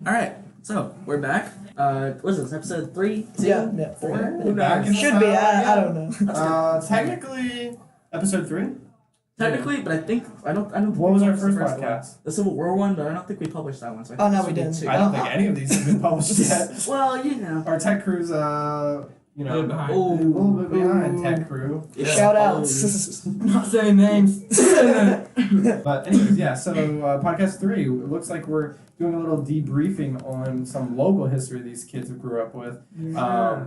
Alright, so we're back. What is this, episode 3, 2, Yeah, 4? Who Back knows? in Should be, I don't know. Technically, episode 3. Technically, but I don't What was our think first the podcast? The Civil War one, but I don't think we published that one. So I Oh, think no, this we would be didn't. two. I don't think any of these have been published yet. Well, you know. Our tech crew's, a little bit behind. Tech crew. Shout outs. Not saying names. But anyways, yeah. So podcast 3. It looks like we're doing a little debriefing on some local history these kids grew up with.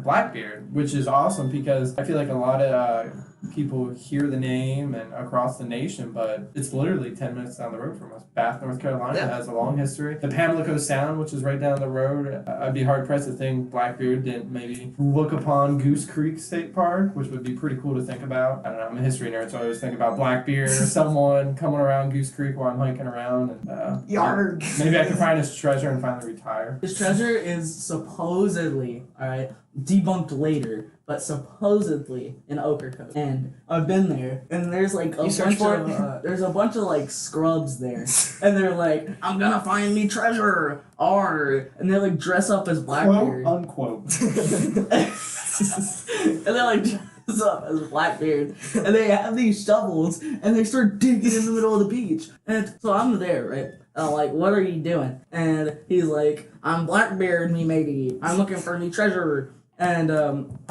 Blackbeard, which is awesome because I feel like a lot of people hear the name and across the nation, but it's literally 10 minutes down the road from us. Bath, North Carolina has a long history. The Pamlico Sound, which is right down the road, I'd be hard pressed to think Blackbeard didn't maybe look upon Goose Creek State Park, which would be pretty cool to think about. I don't know, I'm a history nerd, so I always think about Blackbeard or someone coming around Goose Creek while I'm hiking around. And Yarg. maybe I can find his treasure and finally retire. His treasure is supposedly, alright, debunked later, but supposedly in Ocracoke. And I've been there, and there's like there's a bunch of like scrubs there, and they're like, I'm gonna find me treasure, and they like dress up as Blackbeard. Quote unquote. And they like dress up as Blackbeard, and they have these shovels, and they start digging in the middle of the beach. And so I'm there, right? And I'm like, what are you doing? And he's like, I'm Blackbeard, me matey. I'm looking for me treasure. And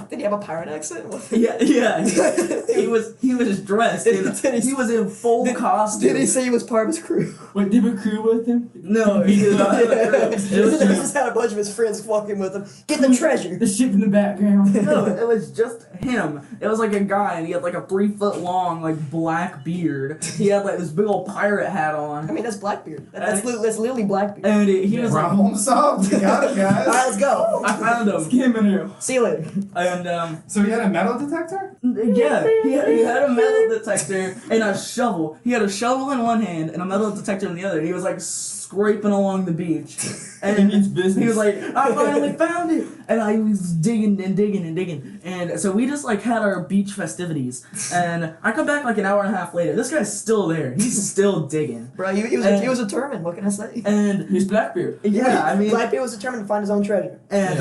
Did he have a pirate accent? yeah, he was dressed. He was in full costume. Did he say he was part of his crew? Wait, did we crew with him? No, he did not have a crew. It was He just had a bunch of his friends walking with him. Get the treasure. The ship in the background. No, it was just him. It was like a guy, and he had like a 3-foot long like black beard. He had like this big old pirate hat on. I mean, that's Blackbeard. That's literally Blackbeard. And he was like, Problem solved. You got it, guys. Alright, let's go. I found him. Skimming you. See you later. And So he had a metal detector? yeah, he had a metal detector and a shovel. He had a shovel in one hand and a metal detector in the other. And he was like scraping along the beach. And he was like, I finally found it. And I was digging and digging and digging. And so we just like had our beach festivities. And I come back like an hour and a half later. This guy's still there. He's still digging. Bro, he was determined. What can I say? And He's Blackbeard. yeah, I mean, Blackbeard was determined to find his own treasure. and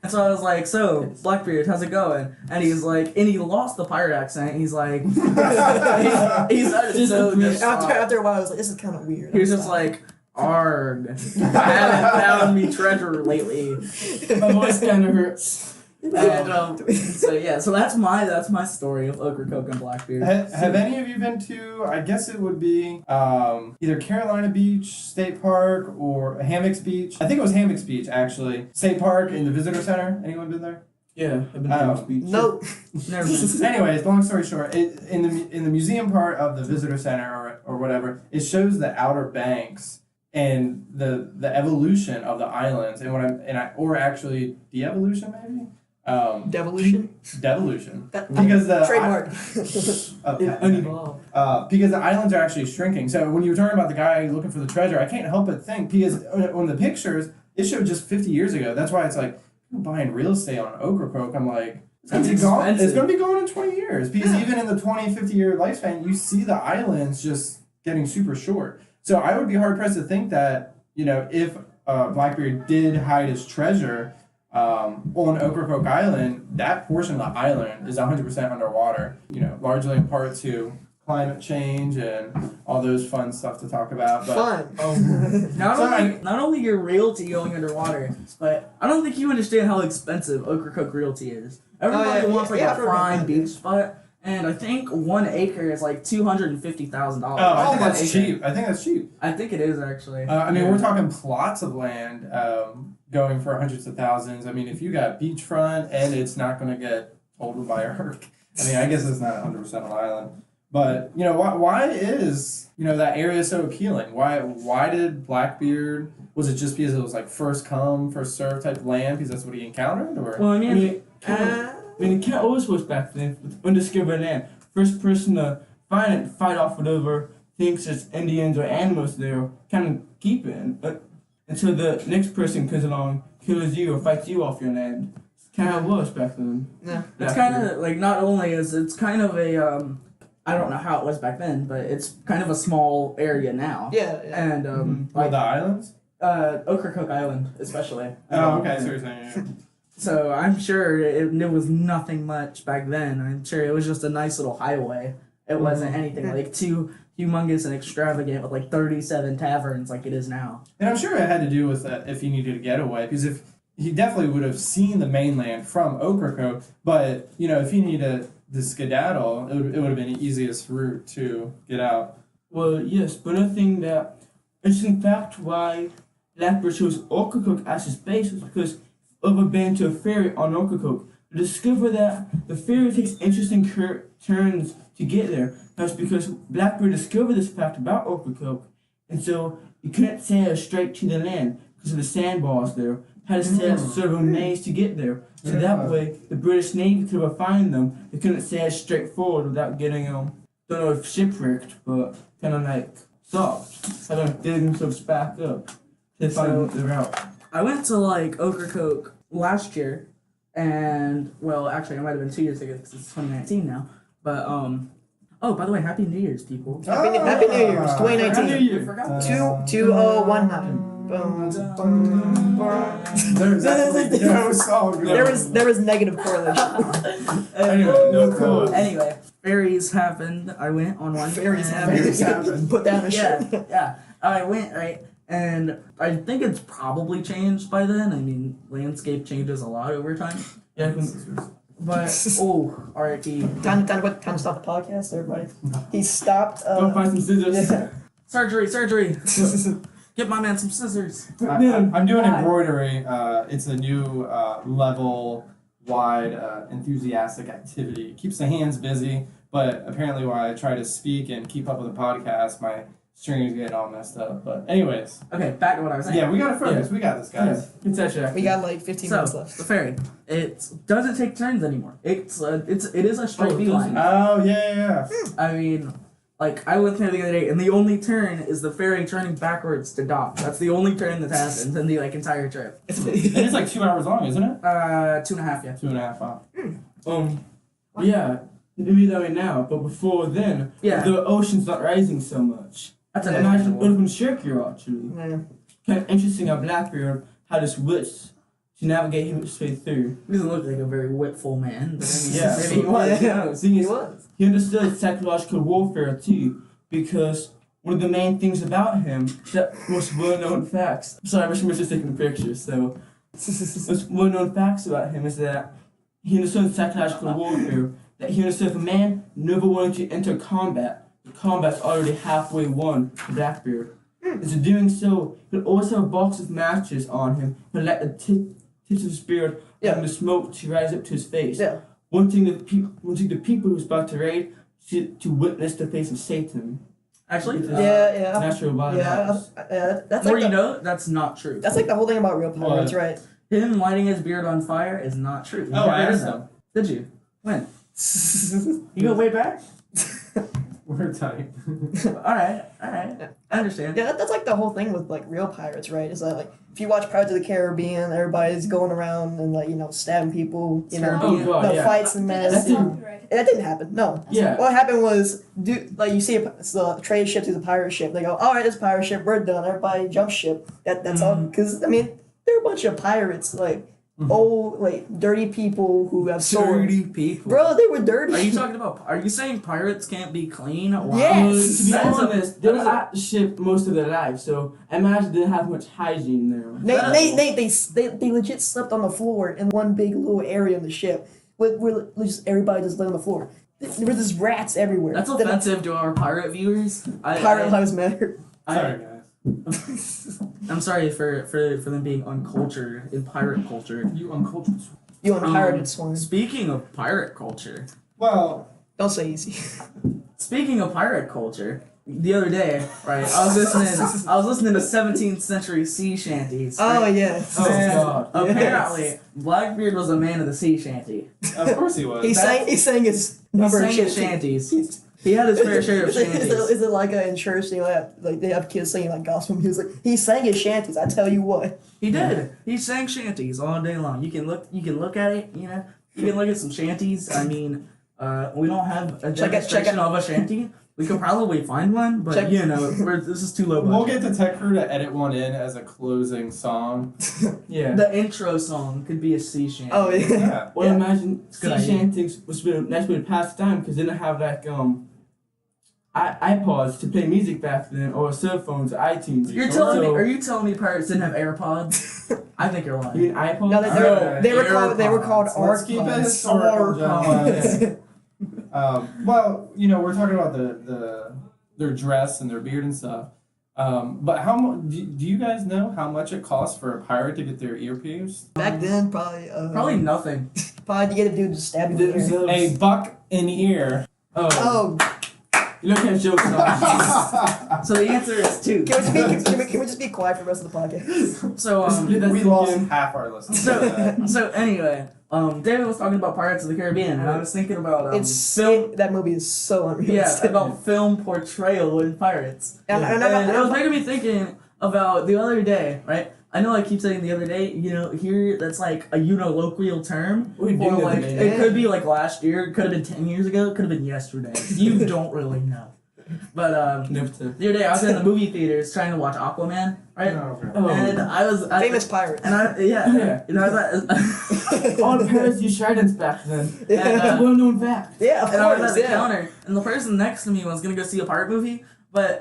so I was like, so Blackbeard, how's it going? And he's like, and he lost the pirate accent. He's like, he's so After a while, I was like, this is kind of weird. he was just like, arg, I haven't found me treasure lately. My voice kind of hurts. And so that's my story of Ocracoke and Blackbeard. Have any of you been to, I guess it would be either Carolina Beach State Park or Hammocks Beach? I think it was Hammocks Beach, actually. State Park in the Visitor Center. Anyone been there? Yeah, I've been to speech. Nope. Never been. Anyways, long story short, in the museum part of the Visitor Center or whatever, it shows the Outer Banks and the evolution of the islands or actually de-evolution maybe. Devolution? Devolution. Because the trademark. Unevolved. Because the islands are actually shrinking. So when you were talking about the guy looking for the treasure, I can't help but think, because on the pictures, it showed just 50 years ago. That's why it's like, people buying real estate on Ocracoke, I'm like, it's going to be gone in 20 years. Because even in the 20, 50-year lifespan, you see the islands just getting super short. So I would be hard-pressed to think that, if Blackbeard did hide his treasure on Ocracoke Island, that portion of the island is 100% underwater, largely in part to climate change and all those fun stuff to talk about. But, Fun. Not only your realty going underwater, but I don't think you understand how expensive Ocracoke realty is. Everybody wants like a prime beach spot, and I think 1 acre is like $250,000. Oh, I think that's cheap. I think it is actually. We're talking plots of land going for hundreds of thousands. I mean, if you got beachfront and it's not going to get totaled by a hurricane, I guess it's not 100% an island. But, why is, that area so appealing? Why did Blackbeard, was it just because it was like first come, first served type of land because that's what he encountered? Or? Well, it kind of always was back then with undiscovered land. First person to find it, fight off whatever thinks it's Indians or animals there, kind of keep it. But until the next person comes along, kills you or fights you off your land. It's kind of how it was back then. Yeah. It's kind of like, not only is it's kind of a I don't know how it was back then, but it's kind of a small area now. Yeah. And the islands? Ocracoke Island, especially. Oh, okay, so you're saying, yeah. So I'm sure it was nothing much back then. I'm sure it was just a nice little highway. It wasn't anything like too humongous and extravagant with like 37 taverns like it is now. And I'm sure it had to do with that if he needed to get away, because if he definitely would have seen the mainland from Ocracoke, but if he needed to skedaddle, it would have been the easiest route to get out. Well, yes, but I think that it's in fact why Blackbeard chose Ocracoke as his base was because of a been to a ferry on Ocracoke. To discover that the ferry takes interesting turns to get there. That's because Blackbeard discovered this fact about Ocracoke, and so he couldn't sail straight to the land because of the sandbars there. Had to sail sort of a maze to get there. So that way, the British Navy could ever find them. They couldn't sail straight forward without getting don't know if shipwrecked, but kind of like stopped. So they dig themselves back up to find the route. I went to like Ocracoke last year, and well, actually, it might have been 2 years ago because it's 2019 now. But oh, by the way, Happy New Year's, people! Happy New Year's, 2019. Happy New Year. 2019. Boom. There was negative correlation. Anyway, no clue. Anyway, ferries happened. I went on one. Ferries and- happened. Put down a Yeah, ship. yeah. I went right, and I think it's probably changed by then. I mean, landscape changes a lot over time. Yeah, But R.I.P. Time to stop the podcast, everybody. He stopped. go find some scissors. Yeah. Surgery. Get my man some scissors. I'm doing embroidery. It's a new level-wide enthusiastic activity. It keeps the hands busy, but apparently while I try to speak and keep up with the podcast, my string's getting all messed up. But anyways. Okay, back to what I was saying. Yeah, we gotta focus. Yeah. We got this, guys. It's actually We got like 15 minutes So, left. the ferry. It doesn't take turns anymore. It is a straight it beeline. doesn't. Oh, yeah. I mean, like, I went there the other day, and the only turn is the ferry turning backwards to dock. That's the only turn that happens in the, like, entire trip. And it's like 2 hours long, isn't it? 2.5, yeah. 2.5 hours. yeah, maybe that way now, but before then, Yeah. the ocean's not rising so much. That's And an I should open Shirkir actually. Yeah. Kind of interesting how Blackbeard had this wits to navigate his way through. He doesn't look like a very witful man, but I mean, Yeah. maybe he was. Yeah. Who knows? Thing He is, was. he understood psychological warfare too, because one of the main things about him, the most well-known facts. Sorry, I wish I was just taking a picture. So, most well-known facts about him is that he understood psychological warfare. That he understood if a man never wanted to enter combat, the combat's already halfway won for Blackbeard. And so doing so, he'll always have a box of matches on him, and let the tips of his beard and the smoke to rise up to his face. Yeah. Wanting the people who's about to raid to witness the face of Satan. Actually, Yeah. Natural violence. That's more like you know, that's not true. That's like the whole thing about real pirates, right? Him lighting his beard on fire is not true. You Oh, never I did asked that. him. Did you? When? You go way back? We're tight. Alright. I understand. Yeah, that's like the whole thing with like real pirates, right? Is that like if you watch Pirates of the Caribbean, everybody's going around and like stabbing people, Oh, God, the yeah. fights and mess. That's That didn't happen. No. Yeah. What happened was, you see the trade ship to the pirate ship. They go, all right, this pirate ship, we're done. Everybody jump ship. That's all. Because I mean, they're a bunch of pirates, like old, like dirty people who have swords. Dirty people. Bro, they were dirty. Are you saying pirates can't be clean? Wow. Yes. To be That's a- honest, they were at the ship most of their lives, so I imagine they didn't have much hygiene there. They legit slept on the floor in one big little area in the ship. Where just everybody just lay on the floor. There were just rats everywhere. That's offensive to our pirate viewers. Pirate lives matter. Sorry, guys. I'm sorry for them being uncultured in pirate culture. You uncultured. You unpirated swine. Speaking of pirate culture, Well, Don't say easy. speaking of pirate culture, the other day, right, I was listening to 17th century sea shanties. Oh right? yes. Oh And God. apparently, Blackbeard was a man of the sea shanty. of course he was. He sang his He number of sang shit. shanties. He had his fair share of Is it shanties. like in church like they have kids singing like gospel music? He sang his shanties. I tell you what. He did. He sang shanties all day long. You can look at it. You can look at some shanties. I mean, we don't have a Check it- demonstration of a shanty, We could probably find one, but Check- this is too low budget. We'll get the tech crew to edit one in as a closing song. Yeah. The intro song could be a sea shanty. Oh yeah. Yeah. Well, Yeah. imagine a sea good idea. shanties was a nice way to pass the time because they didn't have like iPods to play music back then or cell phones, iTunes. You're telling me? Are you telling me pirates didn't have AirPods? I think you're You lying. mean iPods? No, Alright, they were called Let's keep it AirPods. historical, AirPods. gentlemen. Well, we're talking about their dress and their beard and stuff. But how much do you guys know how much it costs for a pirate to get their ear pierced? Back then, probably Probably nothing. to get a dude to stab you in the ear. A buck in ear. Oh, Oh, you look at jokes on. So the answer is 2. can we just be quiet for the rest of the podcast? So We lost half our listeners. so anyway, David was talking about Pirates of the Caribbean, and I was thinking about That movie is so yeah, unrealistic. about film portrayal in pirates. And And it was making me thinking about the other day, right? I know I keep saying the other day, here that's like a loquial term. What are you Or doing the like other day? it could be like last year, it could have been 10 years ago, it could have been yesterday. You don't really know. But Never to. the other day I was in the movie theaters trying to watch Aquaman, right? Oh. And I Famous pirate. and I Yeah. I was All the pirates used tridents back then. and, That's a well-known fact. Yeah, of and I was course. at the Yeah. counter, and the person next to me was gonna go see a pirate movie, but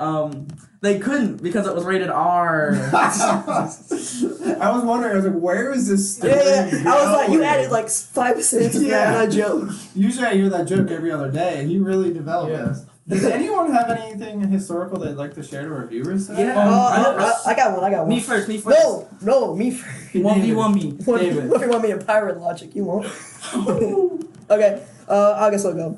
they couldn't because it was rated R. I was wondering, I was like, where is this story Yeah. I was like, you going? added like 5 cents to that joke. Usually I hear that joke every other day, and you really developed Yeah. this. Does anyone have anything historical they'd like to share to our viewers today? Yeah. I got one. Me first. No, me first. 1v1 me. What David. if you want me in pirate logic? You won't. Okay, I guess I'll go.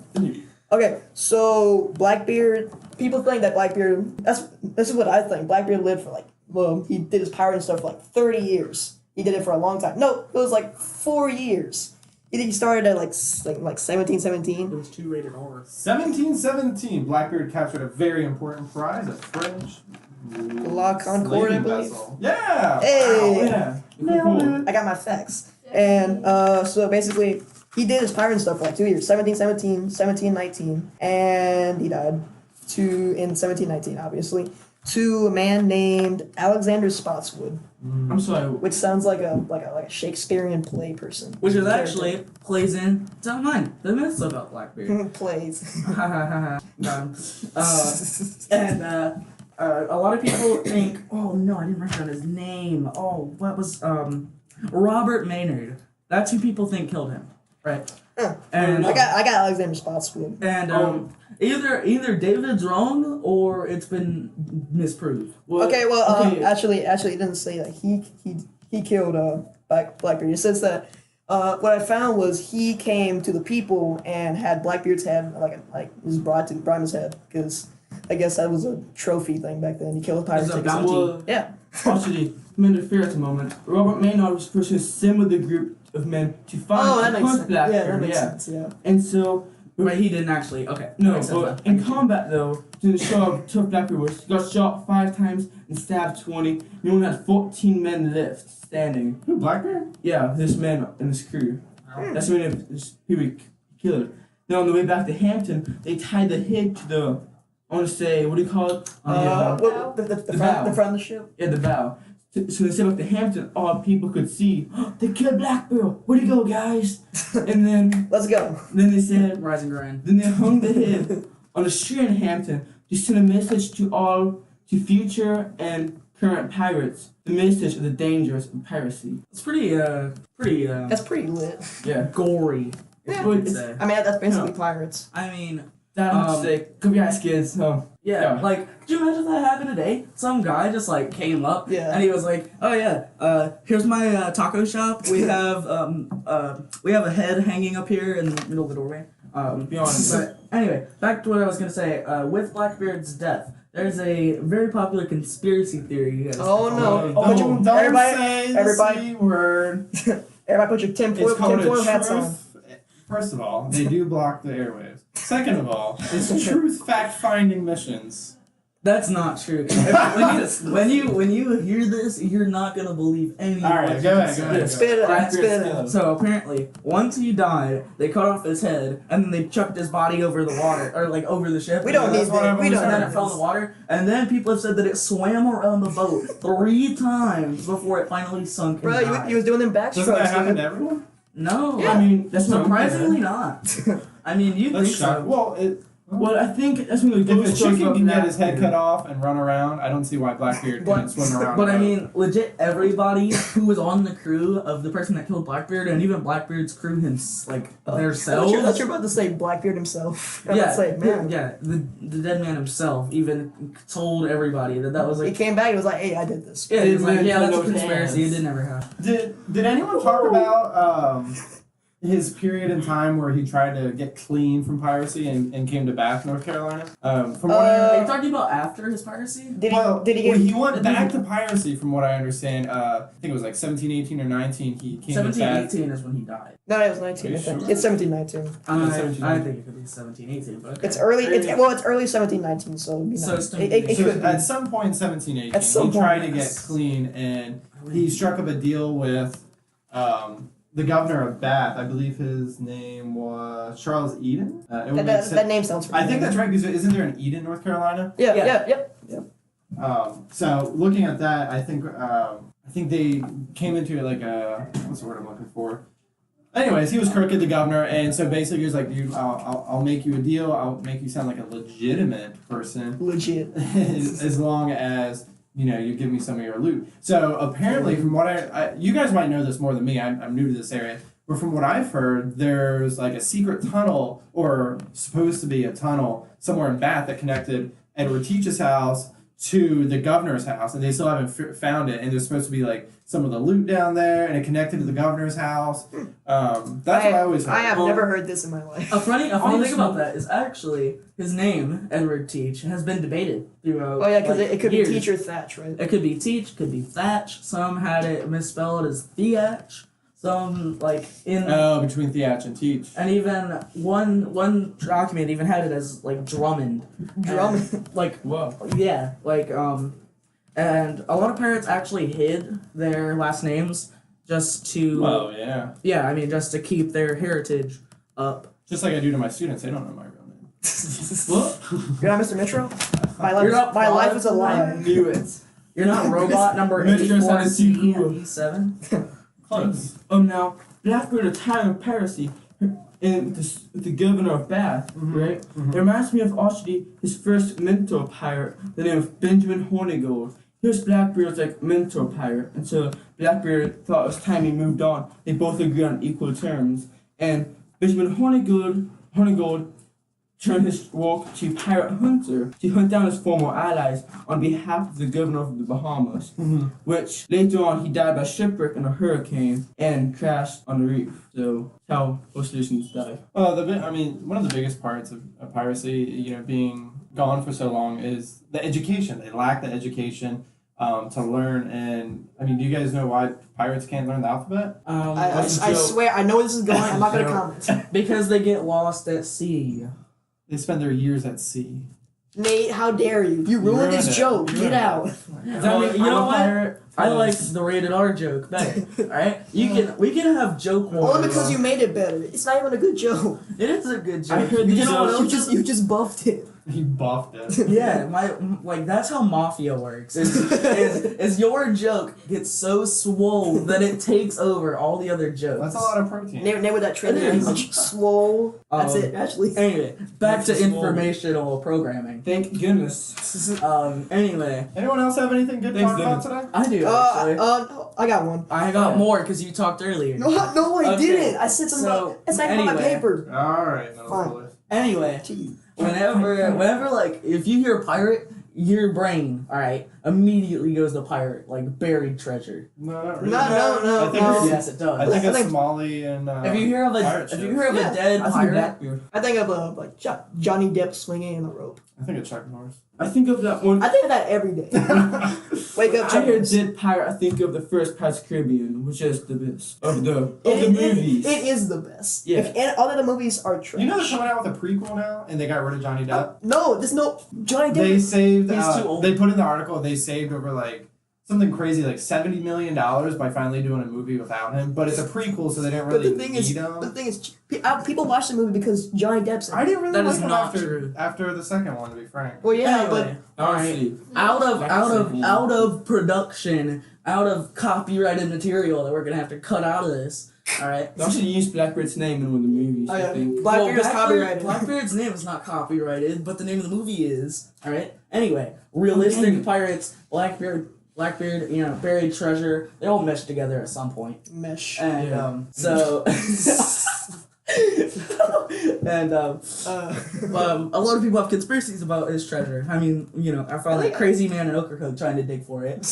Okay, so Blackbeard. People think that Blackbeard. This is what I think. Blackbeard lived for he did his pirate stuff for like 30 years. He did it for a long time. No, it was like 4 years. He started at like 1717. It was 2 rated R. 1717, Blackbeard captured a very important prize, a French La Concorde, I slaving believe. vessel. Yeah! Hey! Yeah. Nailed it. I got my facts. And so basically, he did his pirate stuff for like 2 years, 1717, 1719, and he died in 1719, obviously, to a man named Alexander Spotswood, I'm sorry. which sounds like a Shakespearean play person. Which is actually plays into mine. The myths about Blackbeard. plays. Ha ha ha ha. No. And a lot of people think, oh no, I didn't write down his name. Oh, what was Robert Maynard? That's who people think killed him, right? And I got Alexander Spotswood. and either David's wrong or it's been misproved. Well, Okay, well, okay. actually, it didn't say that he killed Blackbeard. It says that what I found was he came to the people and had Blackbeard's head was brought him his head because I guess that was a trophy thing back then. He killed It was pirates. a bounty. Well, Yeah. actually, I'm interfere at the moment. Robert Maynard was the person who assembled the group of men to find Oh, that and makes hunt sense. Yeah, Blackbeard. that makes sense. Yeah. And so, But he didn't actually. Okay. no, Makes sense but now. in combat though, to show how tough Blackbeard was, he got shot 5 times and stabbed 20. He only had 14 men left standing. Who, Blackbeard? Yeah, this man and his crew. That's when he was killed. Now on the way back to Hampton, they tied the head to the, I want to say, what do you call it? The front of the ship. Yeah, the bow. So they said back to Hampton, all people could see, they killed Blackbeard. Where'd he go, guys? And then Let's go. they said, Rise and grind. then they hung the head on a tree in Hampton to send a message to future and current pirates, the message of the dangers of piracy. It's pretty That's pretty lit. Yeah. gory. If Yeah. you would It's- say. I mean, that's basically pirates. I mean, That's sick. Come guys, kids. yeah, Yeah. like, could you imagine that happened today? Some guy just like came up, Yeah. and he was like, "Oh yeah, here's my taco shop. We have a head hanging up here in the middle of the doorway." Be honest. But anyway, back to what I was gonna say. With Blackbeard's death, there's a very popular conspiracy theory. Oh, no. Oh, Don't don't say the everybody- C word. Everybody put your It's called tinfoil a hats on. truth. First of all, they do block the airwaves. Second of all, it's truth fact-finding missions. That's not true. when you hear this, you're not gonna believe any. All right, go ahead. Spit it out. Spit it Blackbeard's out. So apparently, once he died, they cut off his head, and then they chucked his body over the water, or like over the ship. We don't need That's what that. I've We always don't And then need it fell in this. the water, and then people have said that it swam around the boat 3 times before it finally sunk and Bro, died. you was doing them Doesn't that happen backstrokes. to everyone? No, Yeah. I mean, that's not surprisingly not. I mean, you That's think so? shocking. Well, Well, I think that's one of the if a coolest stories chicken about can get his head Blackbeard. cut off and run around, I don't see why Blackbeard But- couldn't swim around. But a I boat. mean, legit, everybody who was on the crew of the person that killed Blackbeard, and even Blackbeard's crew, their I selves. thought you were about to say Blackbeard himself. I was Yeah, about to say, man. yeah. The dead man himself even told everybody that was He like. came back and was like, hey, I did this. Yeah, he was like, Didn't yeah, that's a know his conspiracy. It hands. did never happen. Did anyone talk about his period in time where he tried to get clean from piracy and came to Bath, North Carolina? From what Are you talking about after his piracy? Did he get? he went back to piracy, from what I understand. I think it was like 17, 18, or 19. He came to 17, Bath. 18 is when he died. No, it was 19. Are I you think. sure? It's 17, 19. I think it could be 17, 18, but okay. It's early. It's early 17, 19. So it'd be So nice. it's It So could be. at some point, 17, 18, At some he tried point, to get yes. clean, and he struck up a deal with the governor of Bath. I believe his name was Charles Eden. It would make That sense. name sounds. I think that's right, because isn't there an Eden, North Carolina? Yeah. Yeah. Yep. So looking at that, I think they came into like a, what's the word I'm looking for? Anyways, he was crooked, the governor, and so basically he was like, dude, I'll make you a deal. I'll make you sound like a legitimate person, Legit. as long as you give me some of your loot. So apparently, from what I you guys might know this more than me. I'm new to this area. But from what I've heard, there's like a secret tunnel, or supposed to be a tunnel, somewhere in Bath that connected Edward Teach's house to the governor's house, and they still haven't found it. And there's supposed to be like some of the loot down there, and it connected to the governor's house. That's what I always heard. I have never heard this in my life. A funny thing about that is actually his name, Edward Teach, has been debated throughout. Oh yeah, because it could years. be Teacher Thatch, right? It could be Teach, could be Thatch. Some had it misspelled as Theach. Some between Theach and Teach. and even one document even had it as like Drummond. Drummond. And, like Whoa. yeah, and a lot of pirates actually hid their last names just to Oh yeah. I mean just to keep their heritage up. Just like I do to my students, they don't know my real name. What? You're not Mr. Mitro? You're not My life Paul? is a lie. Knew it. You're not robot number Mitro sounded too cool. 84C7? Close. Now, Blackbeard, a time of piracy, and the governor of Bath, right? Mhm. It reminds me of actually his first mentor pirate, the name of Benjamin Hornigold. He was Blackbeard's mentor pirate, and so Blackbeard thought it was time he moved on. They both agreed on equal terms, and Benjamin Hornigold turned his work to pirate hunter to hunt down his former allies on behalf of the governor of the Bahamas, which later on he died by shipwreck in a hurricane and crashed on the reef. So that's how most citizens die. One of the biggest parts of piracy, being gone for so long, is the education. They lack the education to learn. And do you guys know why pirates can't learn the alphabet? I swear, I know where this is going. I'm not going to comment. Because they get lost at sea. They spend their years at sea. Nate, how dare you? You ruined his ruined it. joke. You Get ruined out. You know what? I like the rated R joke better. Alright? We can have joke war. Only because you made it better. It's not even a good joke. It is a good joke. I heard you this know what joke. else? You just buffed it. He buffed it. Yeah, that's how mafia works. Is your joke gets so swole that it takes over all the other jokes. That's a lot of protein. Name with that training It is. language. Swole. That's it, actually. Anyway, back to That's swole. informational programming. Thank goodness. Anyway, Anyone else have anything good to Thanks, talk about today? I do actually. No, I got one. I got more because you talked earlier. No, I Okay, didn't. I said something so, about. It's not even on my anyway. paper. Alright, no Fine. spoilers. Anyway, Jeez. whenever if you hear pirate, your brain, immediately goes to pirate, like buried treasure. No, not really. No. I think it's, Yes, it does. I think I it's think- Somali and If you hear of pirate a Yeah, dead I think pirate, Blackbeard. I think of Johnny Depp swinging in the rope. I think it's Chuck Norris. I think of that one. I think of that every day. Wake up, I hear Chuckles. Dead Pirate. I think of the first Pirates of the Caribbean, which is the best of the It- movies. It is the best. Yeah. And all of the movies are trash. You know they're coming out with a prequel now, and they got rid of Johnny Depp. No, there's no Johnny Depp. They saved. He's too old. They put in the article they saved over like something crazy like $70 million by finally doing a movie without him. But it's a prequel, so they didn't But really the thing is, need him. people watch the movie because Johnny Depp's in it. I didn't really That like is him not true. after the second one, to be frank. Well, yeah, Anyway, Honestly, out Like of production, out of copyrighted material that we're gonna have to cut out of this. All right. they actually used Blackbeard's name in one of the movies. Oh, I yeah. think. Blackbeard is copyrighted. Blackbeard's name is not copyrighted, but the name of the movie is. All right. Anyway, realistic pirates, Blackbeard, you know, buried treasure. They all mesh together at some point. Mesh. And Yeah. so and a lot of people have conspiracies about his treasure. I mean, you know, I found that crazy man in Ocracoke trying to dig for it.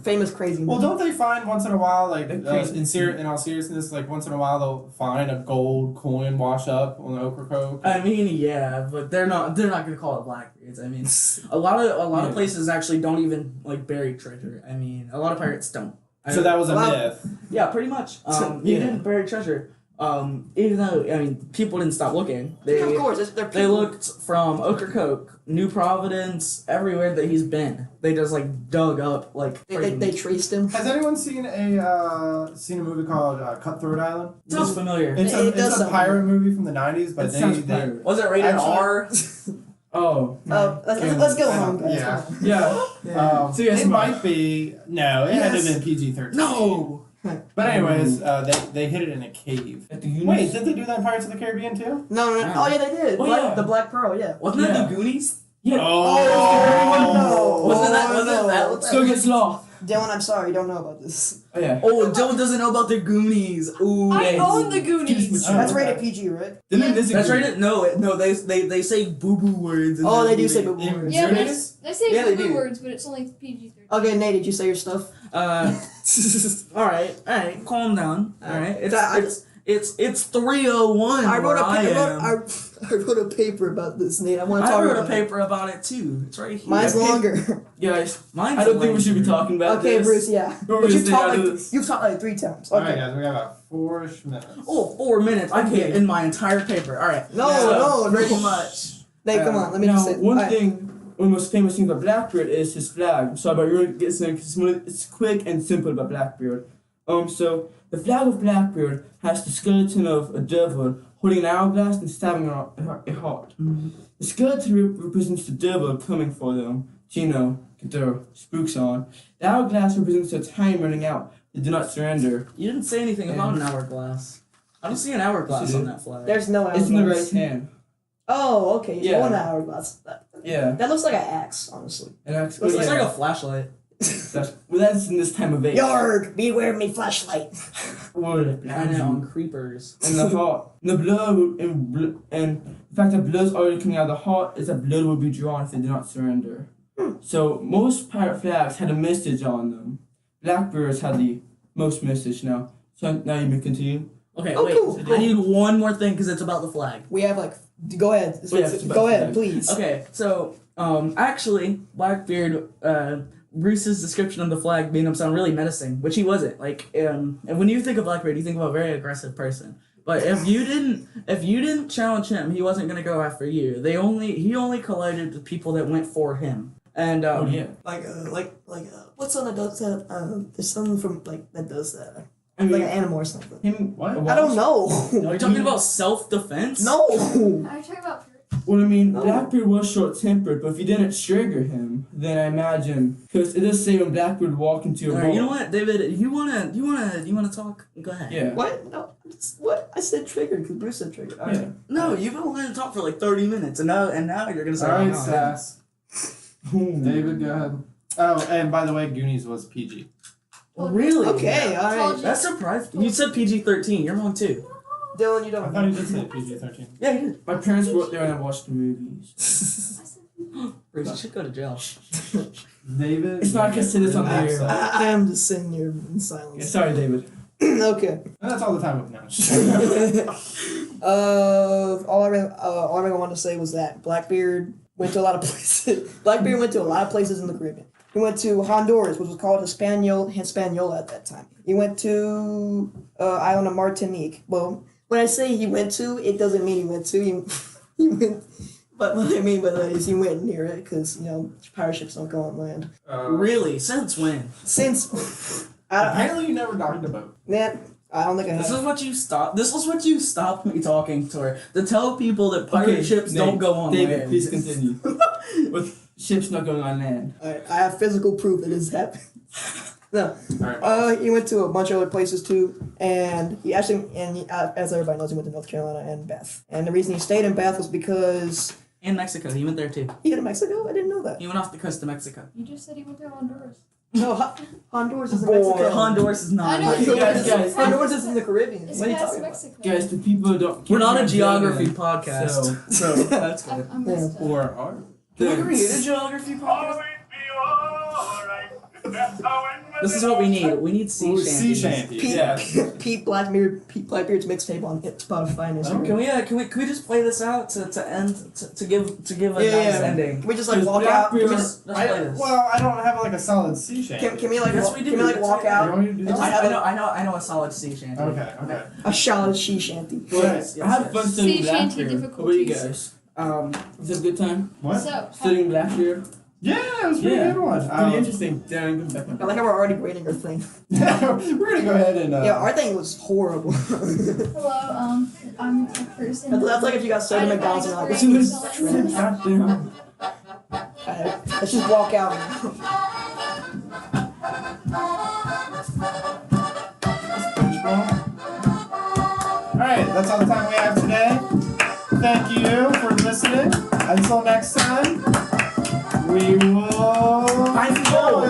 Famous crazy. Well, man. don't they find once in a while, like crazy. in all seriousness, like once in a while they'll find a gold coin wash up on the Ocracoke? I mean, yeah, but they're not gonna call it Blackbeards. I mean, a lot of places actually don't even like bury treasure. I mean, a lot of pirates don't. So that was a Wow. myth. Yeah, pretty much. You didn't bury treasure. Even though, I mean, people didn't stop looking. Yeah, of course, they're They people. looked from Ocracoke, New Providence, everywhere that he's been. They just like dug up like. They traced him. Has anyone seen a movie called Cutthroat Island? Sounds familiar. It's It does a sound pirate movie from the 90s, but It sounds they pirate. Was it rated Actually- R? Oh. Let's go home, guys. Yeah. Come on. Yeah. So yes, it might be. No, it had to have been PG-13. No. But anyways, they hid it in a cave. At the Unis. Wait, did they do that in Pirates of the Caribbean too? No. Oh yeah, they did. Oh, yeah. The Black Pearl. Yeah. Wasn't that Yeah. the Goonies? Yeah. no. Wasn't that? Oh, Wasn't no. that? Still gets lost. Dylan, I'm sorry, you don't know about this. Oh yeah. Oh, Dylan doesn't know about the Goonies. Ooh. I Yeah. own the Goonies. Oh, That's okay. rated PG, right? Didn't this That's agree? rated. No. They say boo boo words. in Oh, that they do movie. say boo boo Yeah. words. Yeah, Really? they say Yeah, they boo do. words, but it's only PG-13. Okay, Nate, did you say your stuff? All right. Calm down. All right. I- It's 3:01. I wrote where I wrote a paper about this, Nate. I want to I talk wrote a about it. paper about it too. It's right here. Mine's longer. Guys, Mine's I don't think we should be longer. talking about Okay, this. Bruce, yeah. We're But gonna stay out of you've this. talked like 3 times. Alright, Okay. guys, we got about 4-ish minutes. Oh, 4 minutes. I Okay. can't in my entire paper. All right. No, Pretty no. much. Nate, come on. Let me now, just say. one alright. thing, one of the most famous things about Blackbeard is his flag. So I'm going to get something it's quick and simple about Blackbeard. So the flag of Blackbeard has the skeleton of a devil holding an hourglass and stabbing a heart. Mm-hmm. The skeleton represents the devil coming for them. So, you know, get their spooks on. The hourglass represents their time running out. They do not surrender. You didn't say anything about an hourglass. I don't see an hourglass on that flag. There's no hourglass. It's in the right hand. Oh, okay. Yeah. One hourglass. Yeah. That looks like an axe, honestly. And that's, It's yeah. like a flashlight. That's in this time of age. Yard! Beware me flashlight. Word. I know, on creepers. And the heart, the blood, and the fact that blood's already coming out of the heart is that blood will be drawn if they do not surrender. So most pirate flags had a message on them. Blackbeard's had the most message now. So now you may continue. Okay, Oh, wait. cool. I need one more thing because it's about the flag. We have like. Go ahead. Yeah, it's about Go ahead, flag. please. Okay, so actually, Blackbeard, Bruce's description of the flag made him sound really menacing, which he wasn't. Like, and when you think of Blackbeard, you think of a very aggressive person. But if you didn't challenge him, he wasn't gonna go after you. He only collided with people that went for him. And Oh yeah. Like what's on that does that? There's someone from like that does that. I mean, Like an animal or something. him. What? I don't know. are you talking about self-defense? No. Are you talking about Well, I mean, No. Blackbeard was short-tempered, but if you didn't trigger him, then I imagine because it does say when Blackbeard walked into a All bar. right, you know what, David? You wanna talk? Go ahead. Yeah. What? No. What? I said triggered because Bruce said triggered. All right. Yeah. No, you've been wanting to talk for like 30 minutes, and now you're gonna say. Alright, "Oh, Sass. David, go ahead. Oh, and by the way, Goonies was PG. Oh, really? Okay. All right. Told you. That's surprising. You said PG-13. You're wrong too. Dylan, you I don't. thought he did say PG-13. Yeah, you did. My parents were there and I watched the movies. Bruce, you should go to jail. David. It's not like I said this on the air. I am just sitting here in Yeah, silence. sorry, David. Okay. And that's all the time we have now. All I really wanted to say was that Blackbeard went to a lot of places. Blackbeard went to a lot of places in the Caribbean. He went to Honduras, which was called Hispaniola at that time. He went to island of Martinique. Well, when I say he went to, it doesn't mean he went to. He went, but what I mean by that is he went near it because pirate ships don't go on land. Really? Since when? Since Apparently, you never docked a boat. man, I don't think I have. This is what you stopped. This was what you stopped me talking to her to tell people that pirate ships don't go on David, land. please continue. With ships not going on land. I have physical proof that this happened. No. Alright. He went to a bunch of other places too, and he actually, as everybody knows, he went to North Carolina and Bath. And the reason he stayed in Bath was because In Mexico, he went there too. he went to Mexico. I didn't know that. He went off the coast of Mexico. You just said he went to Honduras. No, Honduras is in Boy, Mexico. Honduras is not. I know. Mexico. Guys. Honduras is in the Caribbean. It's What are you past talking about? Mexico. Guys, the people don't. We're not a can't geography imagine podcast, so that's good. I messed up. Or art. Can we create a geography podcast? This is what we need. We need sea Sea shanties. shanties. Pete, Yeah. Pete Blackbeard's mixtape on Spotify and Instagram. Can we just play this out to end to give a nice ending? Can we just like walk out? Can we just, Let's play this. Well, I don't have like a solid sea shanty. can we like Yes, walk, we do. can we like That's walk right. You out? want me to do Just that? have I know a solid sea shanty. Okay. a solid she shanty. Yes, I had fun studying Sea shanty Blackbeard. What about you difficulties. guys? Was it a good time What? So, studying Blackbeard? Yeah, it was a pretty good one. Pretty interesting. Darren, come back. I like how we're already grading our thing. We're gonna go ahead and. Yeah, our thing was horrible. hello, I'm a tech person. That's like if you got soda McDonald's and all this I was decided trash. to Goddamn. Let's just walk out. Alright, that's all the time we have today. Thank you for listening. Until next time, we will. Find some gold.